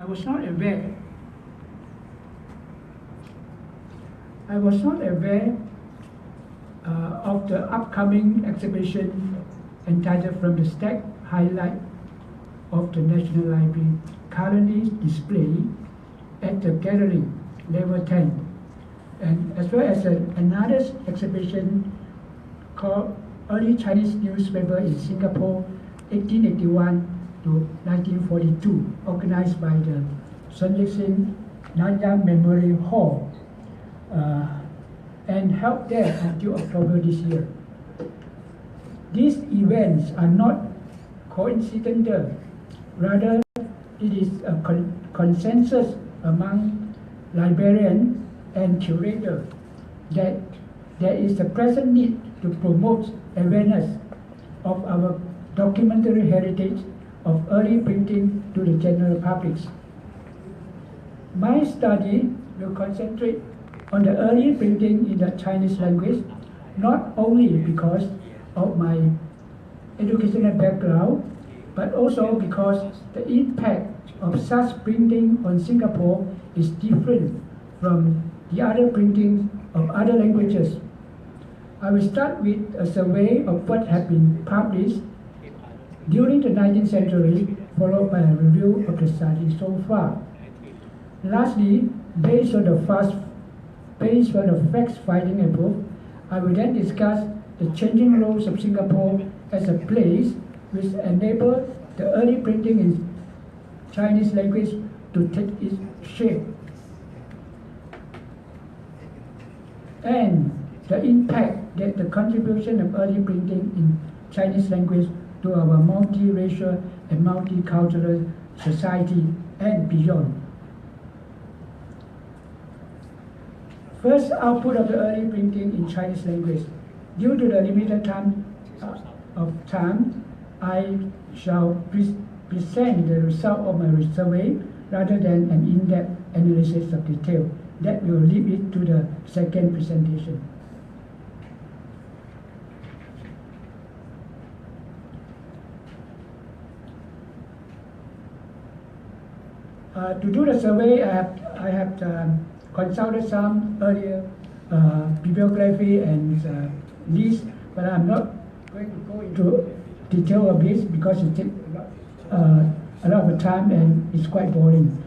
was not aware. I was not aware of the upcoming exhibition entitled From the Stack Highlight of the National Library, currently displayed at the gallery, level 10, and as well as another exhibition called Early Chinese Newspaper in Singapore, 1881 to 1942, organized by the Seng Nanyang Memorial Hall, and held there until October this year. These events are not coincidental, rather it is a consensus among librarians and curators that there is a present need to promote awareness of our documentary heritage of early printing to the general public. My study will concentrate on the early printing in the Chinese language, not only because of my educational background, but also because the impact of such printing on Singapore is different from the other printing of other languages. I will start with a survey of what has been published during the 19th century, followed by a review of the study so far. Lastly, based on the facts finding above, I will then discuss the changing roles of Singapore as a place which enabled the early printing in Chinese language to take its shape, and the impact that the contribution of early printing in Chinese language to our multiracial and multicultural society and beyond. First, output of the early printing in Chinese language. Due to the limited time, I shall present the result of my survey rather than an in-depth analysis of detail. That will leave it to the second presentation. To do the survey, I have consulted some earlier bibliography and lists, but I'm not going to go into detail of this because it takes a lot of time and it's quite boring.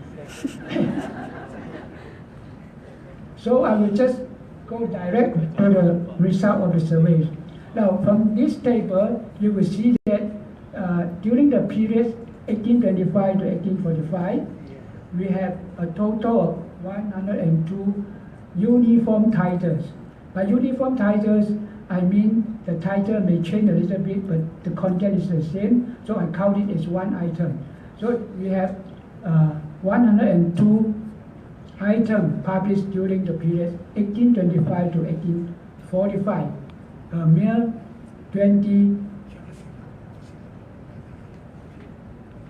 So I will just go direct to the result of the survey. Now, from this table, you will see that during the period 1825 to 1845, we have a total of 102 uniform titles. By uniform titles, I mean the title may change a little bit, but the content is the same, so I count it as one item. So we have 102 items published during the period 1825 to 1845, a mere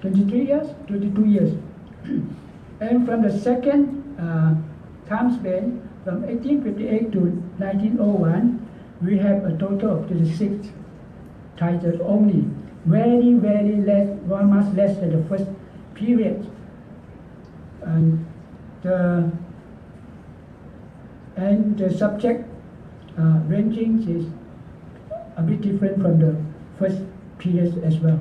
22 years. And from the second time span, from 1858 to 1901, we have a total of 36 titles only. Very less, much less than the first period. And the subject ranging is a bit different from the first period as well.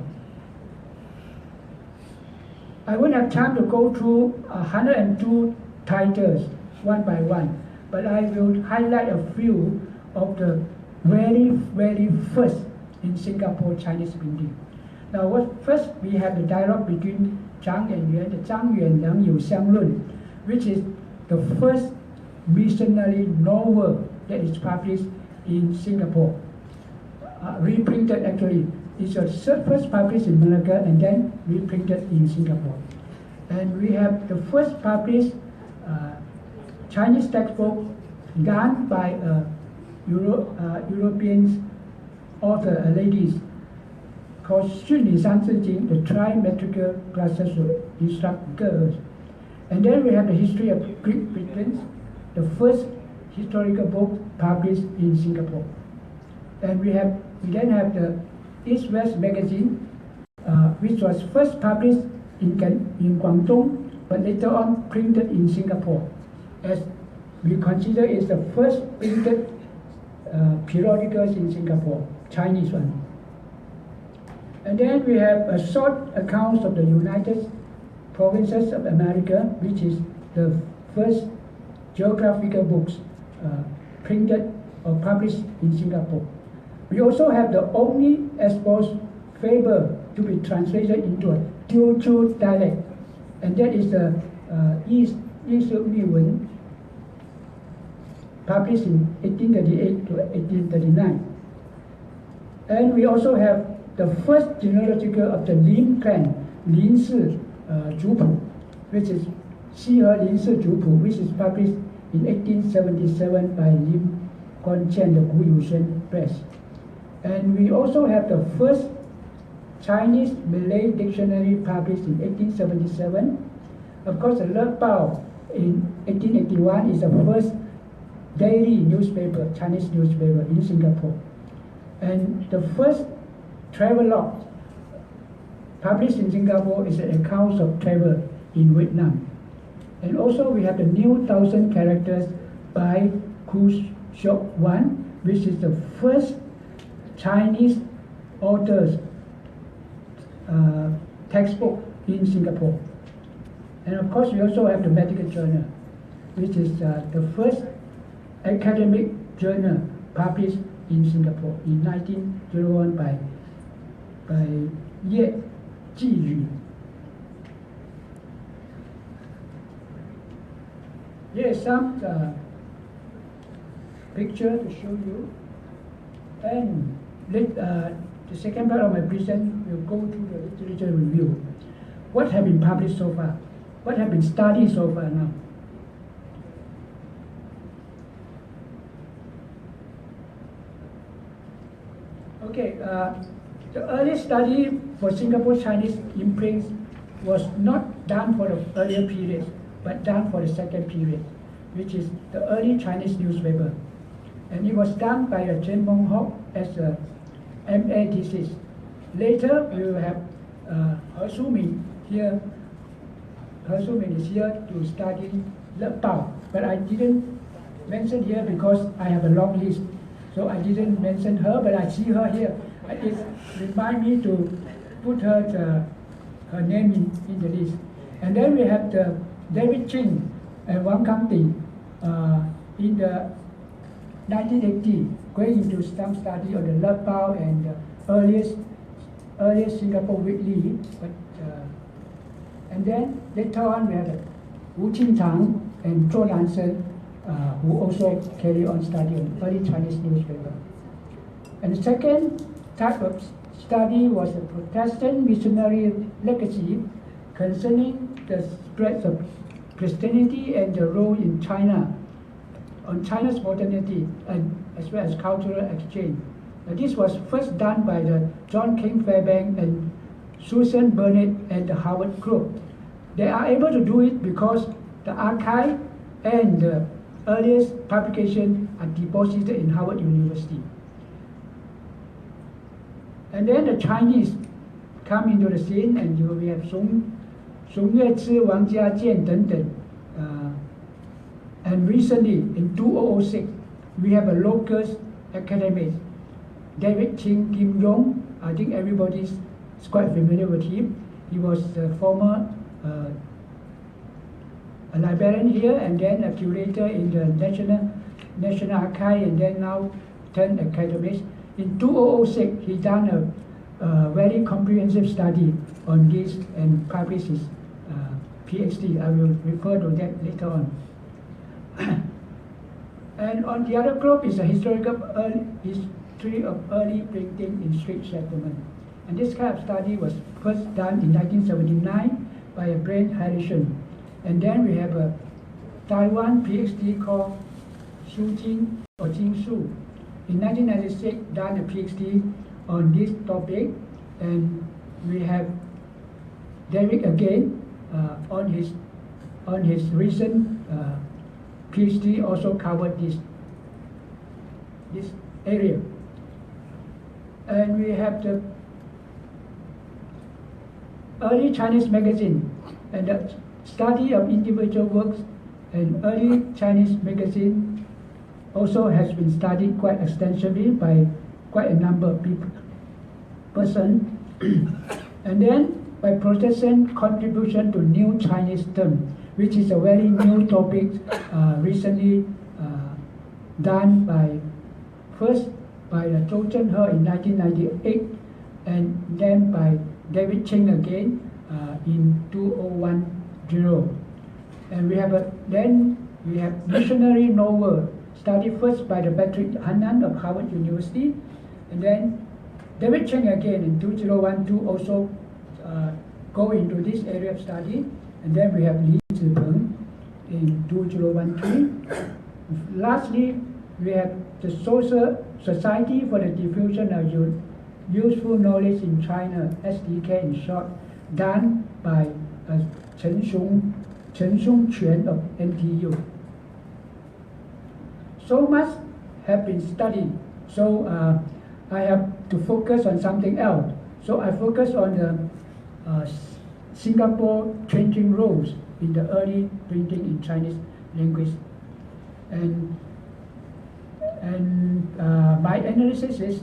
I won't have time to go through 102 titles one by one, but I will highlight a few of the very first in Singapore Chinese printing. Now, first we have the dialogue between Zhang and Yuan, the Zhang Yuan Liang Yu Xiang Lun, which is the first missionary novel that is published in Singapore. Reprinted actually. It was first published in Malacca and then reprinted in Singapore. And we have the first published Chinese textbook done by a European author, a lady, called Xun Li San Zi Jing, the trimetrical classes to instruct girls. And then we have the history of Great Britain, the first historical book published in Singapore. And we then have the East-West magazine, which was first published in Guangdong but later on printed in Singapore, as we consider it's the first printed periodicals in Singapore, Chinese one. And then we have a short accounts of the United Provinces of America, which is the first geographical books printed or published in Singapore. We also have the only exposed fable to be translated into a Teochew dialect, and that is the East Wen, published in 1838 to 1839. And we also have the first genealogical of the Lin clan, Lin Si Zhupu, which is Xi He Lin Si Zhupu, which is published in 1877 by Lim Guan Qian, the Gu Yushen Press. And we also have the first Chinese Malay dictionary published in 1877. Of course, the Le Bao in 1881 is the first daily newspaper, Chinese newspaper in Singapore. And the first travelogue published in Singapore is an account of travel in Vietnam. And also we have the New 1,000 Characters by Khu Shok Wan, which is the first Chinese author's textbook in Singapore. And of course we also have the Medical Journal, which is the first academic journal published in Singapore in 1901 by Ye Ji. Here is some picture to show you, and the second part of my presentation will go through the literature review. What have been published so far? What have been studied so far now? Okay, the early study for Singapore Chinese imprints was not done for the earlier period, but done for the second period, which is the early Chinese newspaper. And it was done by Chen Mong Hock as a MA thesis. Later, we will have He Su-min here. He Su-min is here to study Le Bao, but I didn't mention here because I have a long list. So I didn't mention her, but I see her here. It reminds me to put her name in the list. And then we have the David Ching and Wang Kang-ti in the 1980, going into some study on the Le Bao and the earliest Singapore Weekly. But, and then later on we have Wu Qingtang and Zhou Nansheng, who also carry on study on early Chinese newspaper. And the second type of study was the Protestant missionary legacy concerning the spread of Christianity and the role in China, on China's modernity and as well as cultural exchange. This was first done by the John King Fairbank and Susan Burnett and the Harvard Group. They are able to do it because the archive and the earliest publication are deposited in Harvard University. And then the Chinese come into the scene, and we have Song Yuezhi, Wang Jiajian, 等等. And recently, in 2006, we have a local academic, David Ching Kim Yong. I think everybody is quite familiar with him. He was the former a librarian here, and then a curator in the National Archive, and then now turned academic. In 2006, he done a very comprehensive study on this and published his PhD. I will refer to that later on. And on the other group is a history of early printing in street settlement. And this kind of study was first done in 1979 by a Brent Harrison. And then we have a Taiwan PhD called Xu Jing or Jing Su. In 1996, done a PhD on this topic, and we have Derek again on his recent PhD also covered this area. And we have the early Chinese magazine, and the study of individual works and early Chinese magazine also has been studied quite extensively by quite a number of persons. And then by Protestant contribution to new Chinese term, which is a very new topic recently done by first by Zhou Zhenhe in 1998 and then by David Ching again in 2010. And then we have missionary novel studied first by the Patrick Hannan of Harvard University, and then David Cheng again in 2012 also go into this area of study, and then we have Li Zipeng in 2013. Lastly, we have the Society for the Diffusion of Useful Knowledge in China, SDK in short, done by Chen Xiongquan of NTU. So much have been studied, so I have to focus on something else. So I focus on the Singapore changing roles in the early printing in Chinese language. And my analysis is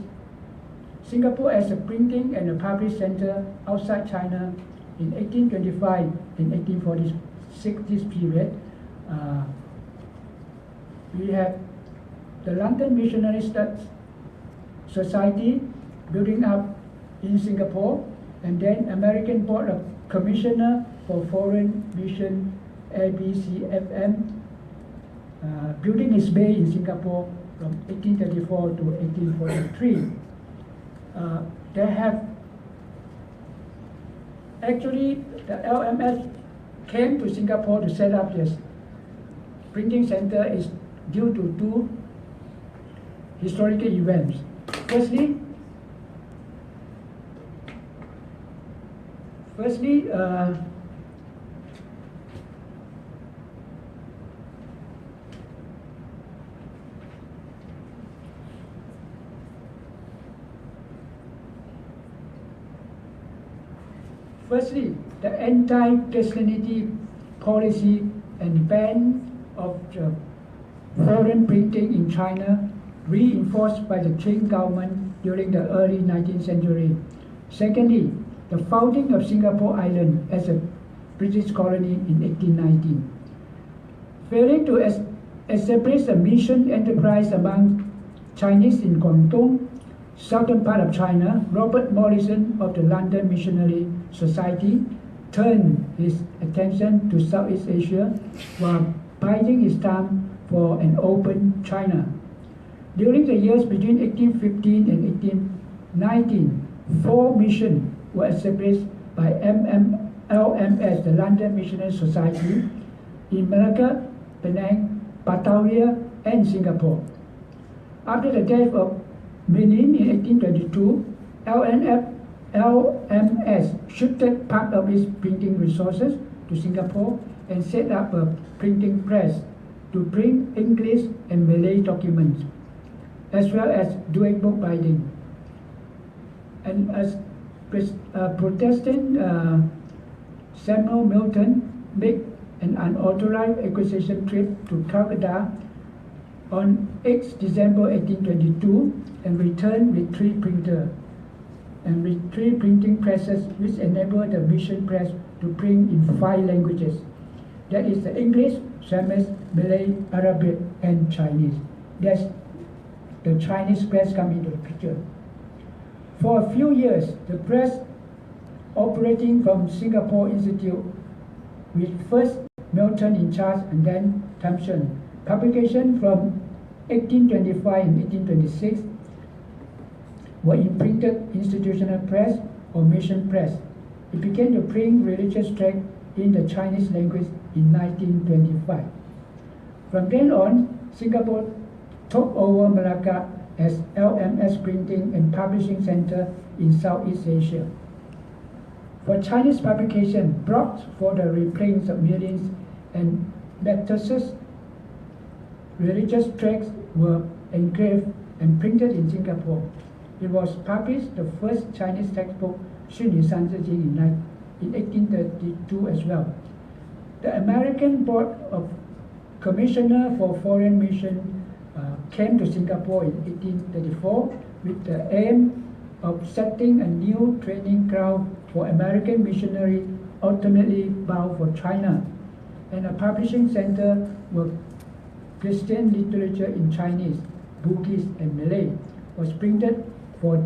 Singapore as a printing and a public center outside China in 1825 and 1846, this period. We have the London Missionary Society building up in Singapore, and then American Board of Commissioner for Foreign Mission, ABCFM, building its base in Singapore from 1834 to 1843. They have actually, the LMS came to Singapore to set up this printing center is due to two historical events. Firstly, the anti-Christianity policy and ban of the foreign printing in China, reinforced by the Ching government during the early 19th century. Secondly, the founding of Singapore Island as a British colony in 1819. Failing to establish a mission enterprise among Chinese in Guangdong, southern part of China, Robert Morrison of the London Missionary Society turned his attention to Southeast Asia while biding his time for an open China. During the years between 1815 and 1819, 4 missions were established by LMS, the London Missionary Society, in Malacca, Penang, Batavia, and Singapore. After the death of Menin in 1822, LMS shifted part of its printing resources to Singapore and set up a printing press to print English and Malay documents, as well as doing bookbinding. And as Protestant Samuel Milton made an unauthorized acquisition trip to Calcutta on 8 December 1822 and returned with 3 printers and with 3 printing presses, which enabled the mission press to print in 5 languages. That is the English, Spanish, Malay, Arabic, and Chinese. That's the Chinese press come into the picture. For a few years, the press operating from Singapore Institute, with first Milton in charge and then Thompson. Publication from 1825 and 1826 were in printed institutional press or mission press. It began to print religious texts in the Chinese language in 1925. From then on, Singapore took over Malacca as LMS printing and publishing center in Southeast Asia. For Chinese publication, blocks for the reprints of millions and letters, religious tracts were engraved and printed in Singapore. It was published the first Chinese textbook, 虚拟三字经 in 1832 as well. The American Board of Commissioner for Foreign Mission came to Singapore in 1834 with the aim of setting a new training ground for American missionaries ultimately bound for China, and a publishing center for Christian literature in Chinese, Bugis, and Malay was printed for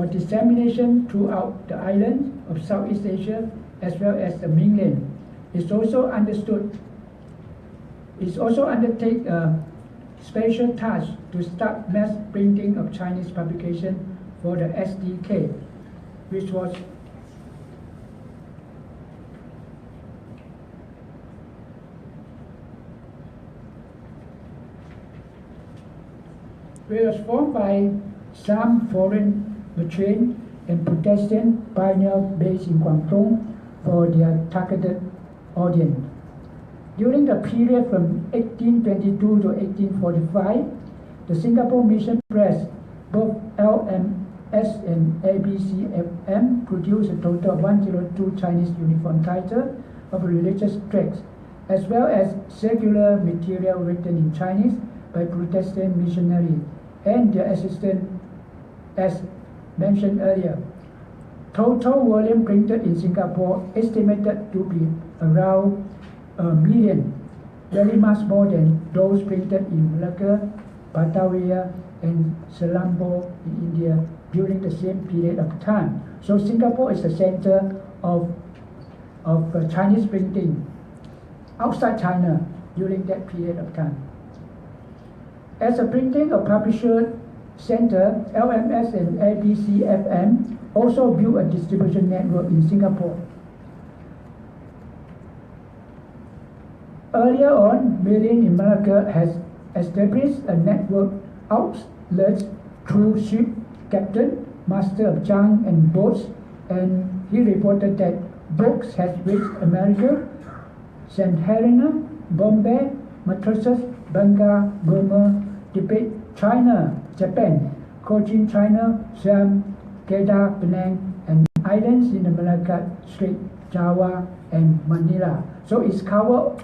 dissemination throughout the islands of Southeast Asia as well as the mainland. It's also undertake a special task to start mass printing of Chinese publication for the SDK, which was formed by some foreign Chian and Protestant pioneers based in Guangdong for their targeted audience. During the period from 1822 to 1845, the Singapore Mission Press, both LMS and ABCFM, produced a total of 102 Chinese uniform titles of religious texts, as well as secular material written in Chinese by Protestant missionaries and their assistants, as mentioned earlier. Total volume printed in Singapore estimated to be around 1 million, very much more than those printed in Malacca, Batavia, and Selangor in India during the same period of time. So Singapore is the center of Chinese printing outside China during that period of time. As a printing or publisher center, LMS and ABCFM also built a distribution network in Singapore. Earlier on, Millen in Malacca has established a network outlets through ship captain, master of junk and boats, and he reported that books had reached America, St. Helena, Bombay, Mauritius, Bengal, Burma, Tibet, China, Japan, Cochin, China, Siam, Kedah, Penang, and islands in the Malacca Strait, Java, and Manila. So it's covered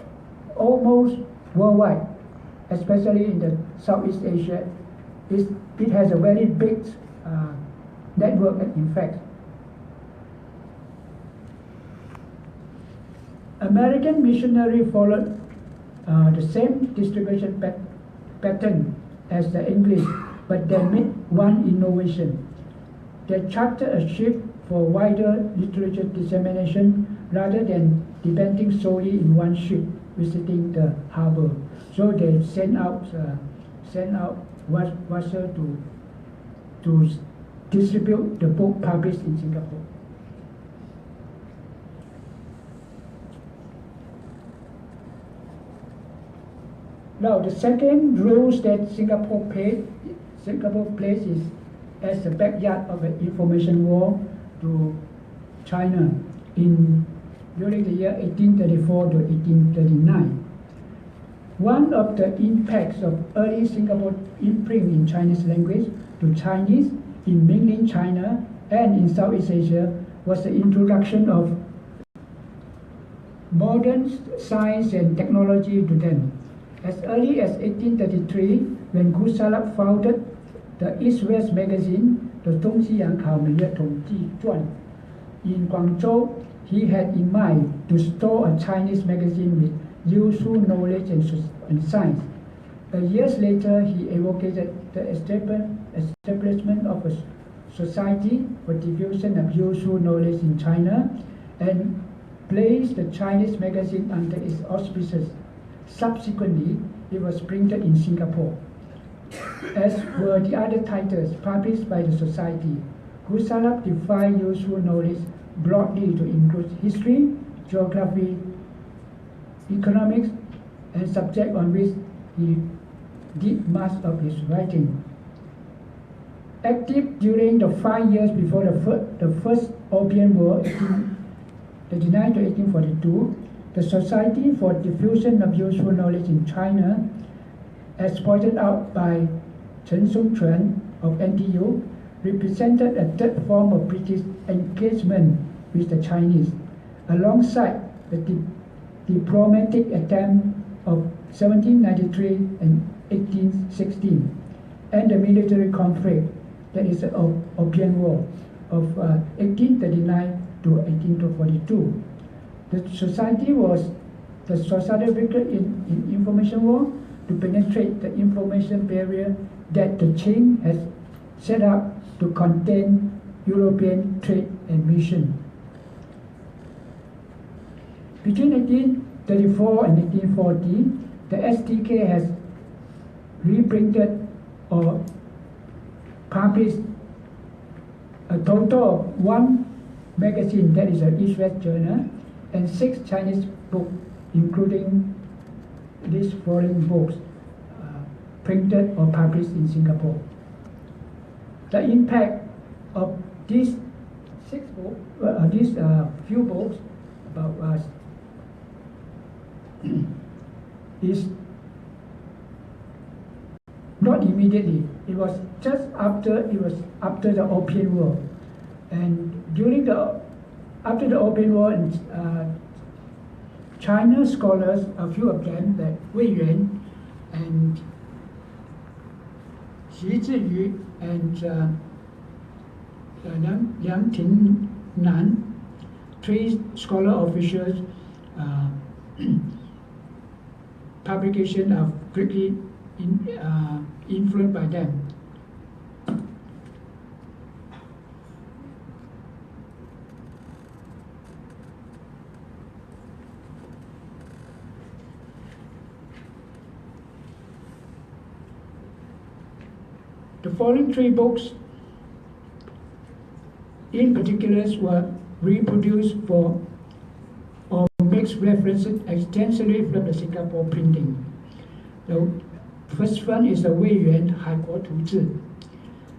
almost worldwide, especially in the Southeast Asia. It has a very big network, in fact. American missionary followed the same distribution pattern as the English, but they made one innovation. They chartered a ship for wider literature dissemination rather than depending solely in one ship visiting the harbor. So they sent out vessels to distribute the book published in Singapore. Now, the second rules that Singapore plays is as the backyard of an information war to China during the year 1834 to 1839. One of the impacts of early Singapore imprint in Chinese language to Chinese in mainland China and in Southeast Asia was the introduction of modern science and technology to them. As early as 1833, when Gu Salap founded the East-West magazine, the 东西洋考每月统计传, in Guangzhou, he had in mind to store a Chinese magazine with useful knowledge and science. Years later, he advocated the establishment of a society for diffusion of useful knowledge in China and placed the Chinese magazine under its auspices. Subsequently, it was printed in Singapore, as were the other titles published by the society. Gu Salap defined useful knowledge broadly to include history, geography, economics, and subjects on which he did much of his writing. Active during the 5 years before the First Opium War, 1839 to 1842, the Society for Diffusion of Useful Knowledge in China, as pointed out by Chen Songquan of NTU, represented a third form of British engagement with the Chinese. Alongside the diplomatic attempt of 1793 and 1816, and the military conflict, that is the Opium War of 1839 to 1842. The society victory in information war to penetrate the information barrier that the Ching has set up to contain European trade and mission. Between 1834 and 1840, the STK has reprinted or published a total of 1 magazine, that is an East-West journal, and 6 Chinese books, including these foreign books printed or published in Singapore. The impact of these 6 books, these few books about us is not immediately. It was just after the Opium War, and after the Opium War, China scholars, a few of them, like Wei Yuan and Xu Zhiyu and Liang Tingnan, 3 scholar officials, publication are greatly influenced by them. The following 3 books in particular were reproduced for or makes references extensively from the Singapore printing. The first one is the Wei Yuan Haiguo Tu Zhi,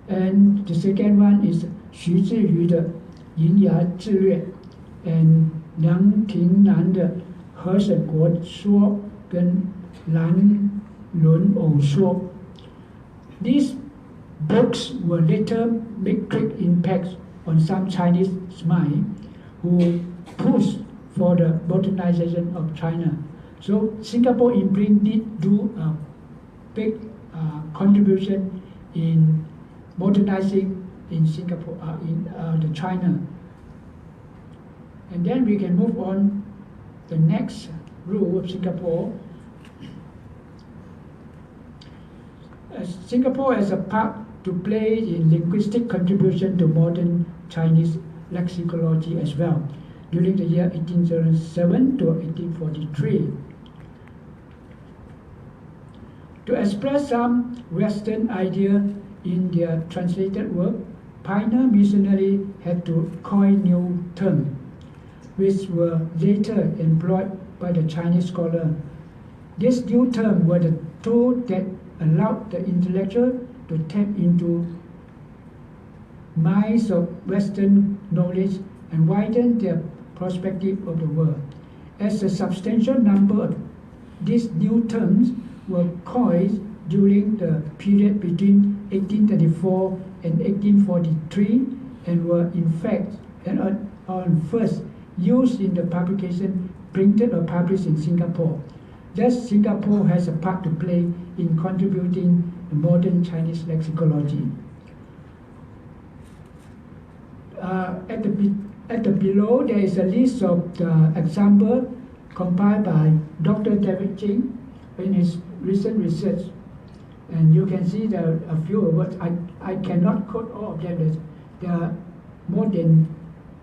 and the second one is Xu Zhiyu 的银牙志略 and Liang Tingnan 的和沈国说跟兰伦偶说. These books will later make great impacts on some Chinese minds who pushed for the modernization of China. So Singapore imprint did do a big contribution in modernizing in Singapore, the China. And then we can move on the next rule of Singapore. Singapore has a part to play in linguistic contribution to modern Chinese lexicology as well during the year 1807 to 1843. To express some Western idea in their translated work, pioneer missionaries had to coin new terms, which were later employed by the Chinese scholar. These new terms were the tool that allowed the intellectual to tap into minds of Western knowledge and widen their perspective of the world. As a substantial number of these new terms were coined during the period between 1834 and 1843 and were in fact on first used in the publication printed or published in Singapore. Thus, Singapore has a part to play in contributing to modern Chinese lexicology. At the below, there is a list of the examples compiled by Dr. David Ching in his recent research. And you can see there are a few words. I cannot quote all of them. There are more than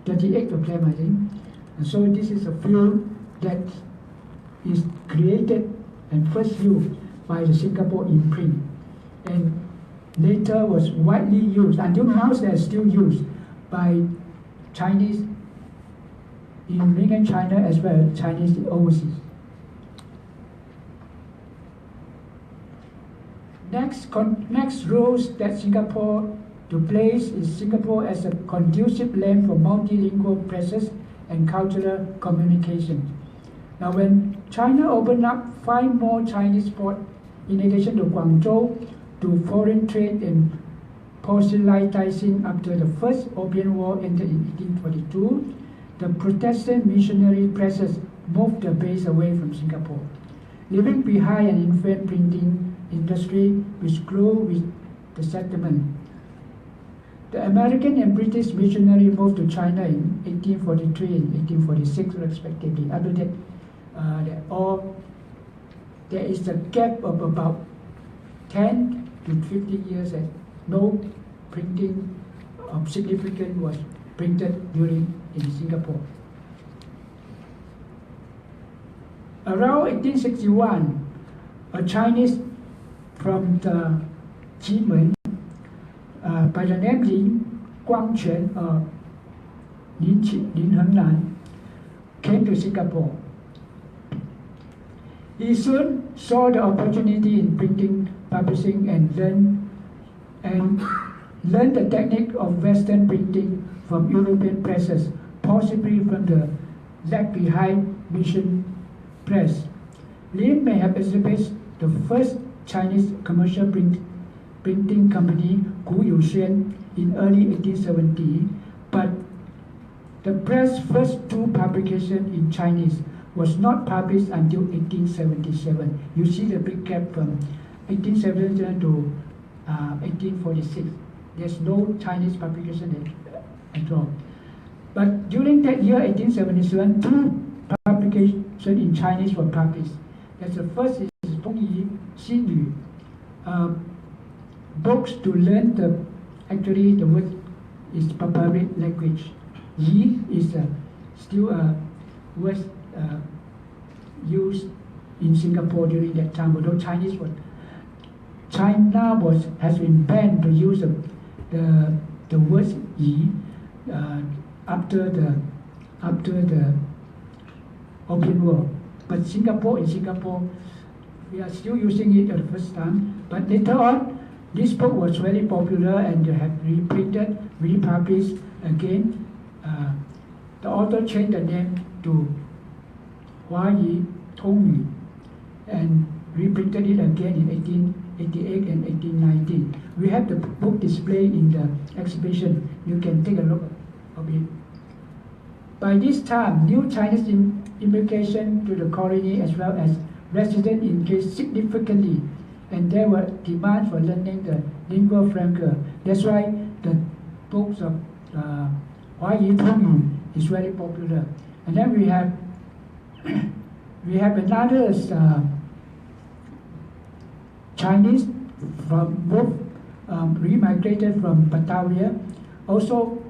38 of them, I think. And so this is a few that is created and first used by the Singapore imprint, and later was widely used. Until now, they are still used by Chinese in mainland China as well as Chinese overseas. Next rules that Singapore to place is Singapore as a conducive land for multilingual presses and cultural communication. Now, when China opened up 5 more Chinese ports in addition to Guangzhou to foreign trade and proselytizing after the First Opium War ended in 1842, the Protestant missionary presses moved the base away from Singapore, leaving behind an infant printing industry which grew with the settlement. The American and British missionary moved to China in 1843 and 1846 respectively. After that, there is a gap of about 10 to 50 years and no printing of significance was printed in Singapore. Around 1861, a Chinese from the Chian by the name Lin Guangquan or Lin Hengnan came to Singapore. He soon saw the opportunity in printing, publishing, and learned the technique of Western printing from European presses, possibly from the lag-behind mission press. Lin may have established the first Chinese commercial printing company, Gu Yuxian, in early 1870, but the press' first two publications in Chinese was not published until 1877. You see the big gap from 1877 to 1846. There's no Chinese publication at all. But during that year, 1877, two publications in Chinese were published. That's the first is Tongyi Xinyu, books to learn actually the word is barbaric language. Yi is still a word used in Singapore during that time, although China has been banned to use the word Yi after the Opium War. But in Singapore, we are still using it at the first time. But later on, this book was very popular and they have reprinted, republished again. The author changed the name to Hua Yi Tong Yu and reprinted it again in 1888 and 1890. We have the book displayed in the exhibition. You can take a look of it. By this time, new Chinese immigration to the colony as well as residents increased significantly, and there were demands for learning the lingua franca. That's why the books of Hua Yi Tong Yu is very popular. And then we have another Chinese from both remigrated from Batavia, also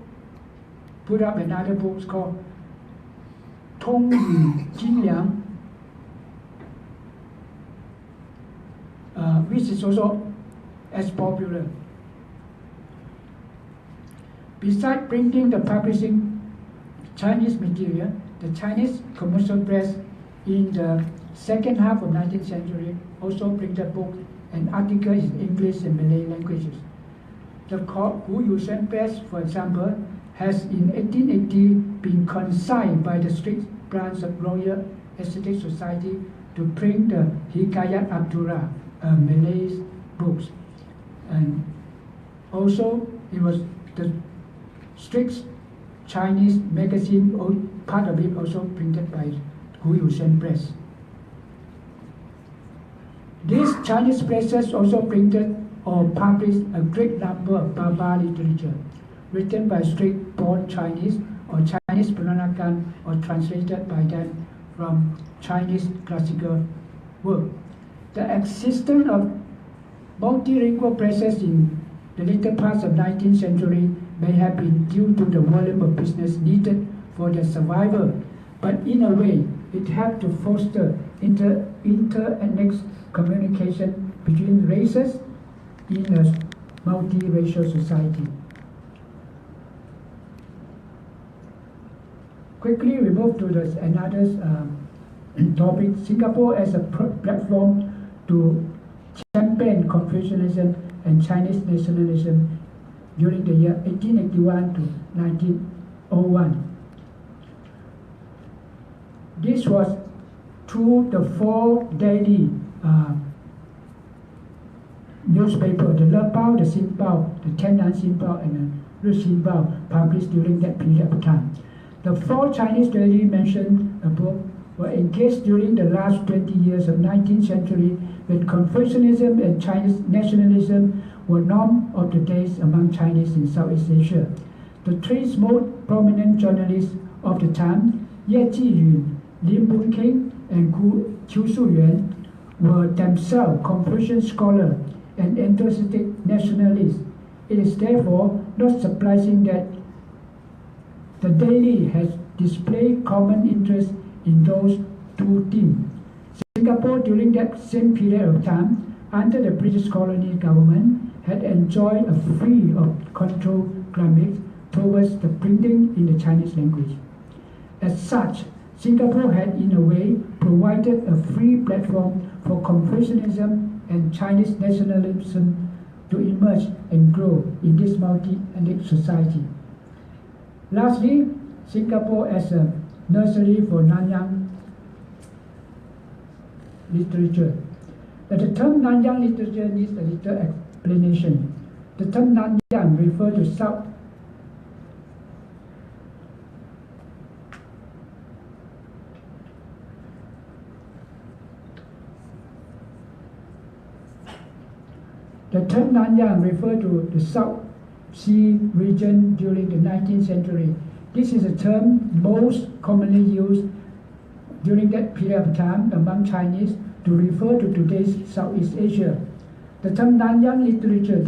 put up another book called Tong Yu Jin Liang, which is also as popular. Besides printing the publishing Chinese material, the Chinese commercial press in the second half of 19th century also printed books and articles in English and Malay languages. The Gu Yuxian Press, for example, has in 1880 been consigned by the Street branch of Royal Aesthetic Society to print the Hikayat Abdullah, Malay books. And also, it was the Street Chinese magazine, part of it also printed by Gu Yuxian Press. These Chinese presses also printed or published a great number of Baba literature, written by street-born Chinese or Chinese Peranakan or translated by them from Chinese classical work. The existence of multilingual presses in the later parts of 19th century may have been due to the volume of business needed for their survival, but in a way, it helped to foster inter-ethnic communication between races in a multiracial society. Quickly, we move to another topic. Singapore as a platform to champion Confucianism and Chinese nationalism during the year 1881 to 1901. This was through the four daily newspaper, the Le Bao, the Xin Bao, the Tiannan Xin Bao, and the Ru Xin Bao, published during that period of time. The four Chinese daily mentioned above were engaged during the last 20 years of 19th century when Confucianism and Chinese nationalism were norm of the days among Chinese in Southeast Asia. The three most prominent journalists of the time, Ye Jiyun, Lim Boon King, and Qiu Shuyuan, were themselves Confucian scholars and enthusiastic nationalists. It is therefore not surprising that the daily has displayed common interest in those two themes. Singapore, during that same period of time, under the British colonial government, had enjoyed a free of control climate towards the printing in the Chinese language. As such, Singapore had in a way provided a free platform for Confucianism and Chinese nationalism to emerge and grow in this multi-ethnic society. Lastly, Singapore as a nursery for Nanyang literature. The term Nanyang literature needs a little explanation. The term Nanyang refers to South The term Nanyang refers to the South Sea region during the 19th century. This is a term most commonly used during that period of time among Chinese to refer to today's Southeast Asia. The term Nanyang literature